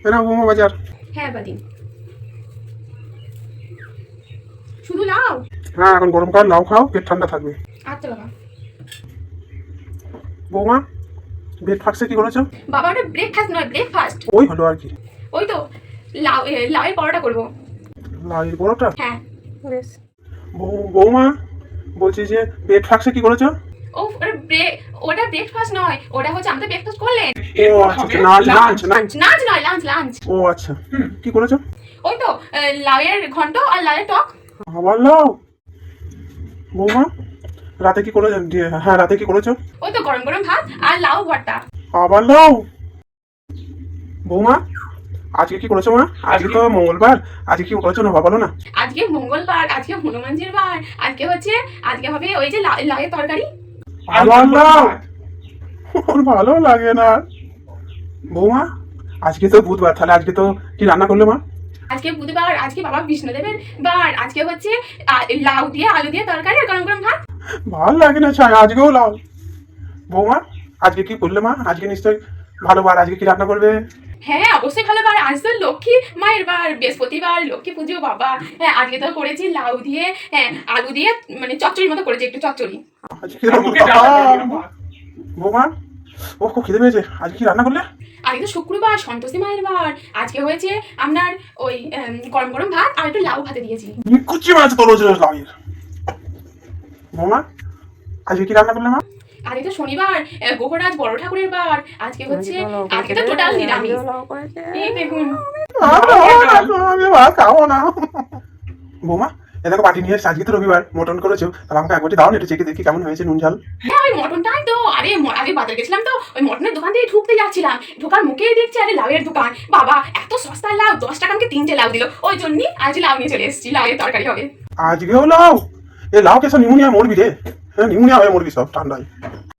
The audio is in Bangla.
এরা বৌমা বাজার। হ্যাঁ বাদিন, শুধু লাউ। হ্যাঁ এখন গরমকাল, লাউ খাও, পেট ঠান্ডা থাকবে। আচ্ছা বাবা। বৌমা ব্রেকফাস্টে কি করেছো? বাবা ওটা ব্রেকফাস্ট নয়, ব্রেকফাস্ট। ওই হলো আর কি। ওই তো লাউয়ের পরোটা করবো। লাউয়ের পরোটা। হ্যাঁ বেশ। বৌমা বলছি যে ব্রেকফাস্টে কি করেছো? ওটা ব্রেকফাস্ট নয়, ওটা হচ্ছে আমাদের ব্রেকফাস্ট করলেন। ও আচ্ছা, লাঞ্চ। লাঞ্চ নয়, লাঞ্চ। ও আচ্ছা, কি করেছো? ওই তো লাউয়ের ঘন্ট আর লাউয়ের টক। আবার লাউ? বৌমা রাতে কি করেছো? হ্যাঁ রাতে কি করেছো? ওই তো গরম গরম ভাত আর লাউ ভর্তা। আবার লাউ? বৌমা আজকে কি করেছো মা? আজকে তো মঙ্গলবার, আজকে কি করেছো না বলো না। আজকে মঙ্গলবার, আজকে হনুমানজির বার। আজকে হবে ওই যে লাউয়ের তরকারি। আবার লাউ? ওর ভালো লাগে না। বৌমা আজকে তো বুধবার, তাহলে আজকে তো কি রান্না করলে মা? আজকে বুধবার, আজকে বাবা বিষ্ণুদেবের বার। আজকে হচ্ছে লাউ দিয়ে আলু দিয়ে তরকারি আর গরম গরম ভাত। ভালো লাগে না ছাই, আজকেও লাউ। বৌমা আজকে কি করলে মা? আজকে নিশ্চয় ভালো বার, আজকে কি রান্না করবে? হ্যাঁ অবশ্যই ভালো বার, আজ তো লক্ষ্মী মায়ের বার, বৃহস্পতিবার, লক্ষ্মী পুজো বাবা। হ্যাঁ আজকে তো করেছি লাউ দিয়ে, হ্যাঁ আলু দিয়ে, মানে চচ্চড়ির মতো করেছি, একটু চচ্চড়ি। আজকে বৌমা ও খুব খিদে পেয়েছে, আজকে কি রান্না করলে? আজকে তো শুক্রবার, সন্তোষী মায়ের বার। আজকে হয়েছে আপনার ওই গরম গরম ভাত আর একটু লাউ ভাতে দিয়েছি। কুচি মাছ তো রোজ রোজ লাউয়ের। বৌমা আজকে কি রান্না করলে মা? আজকে তো শনিবার, গোহরাজ বড় ঠাকুরের বার। আজকে হচ্ছে, আজকে তো টোটাল নিরামিষ। এই দেখুন। আমি ভাত খাবো না। বৌমা এ দেখো পাটি নিয়ে এসেছি, আজকে তো রবিবার, মটন করেছো, তাহলে আমাকে একবারটি দাও না, একটু চেখে দেখি কেমন হয়েছে নুন ঝাল। হ্যাঁ ওই মটনটাই তো, আরে আগে বাজার গেছিলাম তো, ওই মটনের দোকান দিয়ে ঢুকতে যাচ্ছিলাম, ঢোকার মুখেই দেখছি আরে লাউয়ের দোকান। বাবা এত সস্তা লাউ, 10 টাকা আমাকে 3টে লাউ দিল। ওই জন্যই আজ লাউ নিয়ে চলে এসেছি, লাউয়ের তরকারি হবে। আজকেও লাউ? এ লাউ কেসে নিউমোনিয়া মরবি রে। হ্যাঁ নিউমোনিয়া হয়ে মরবি সব ঠান্ডায়।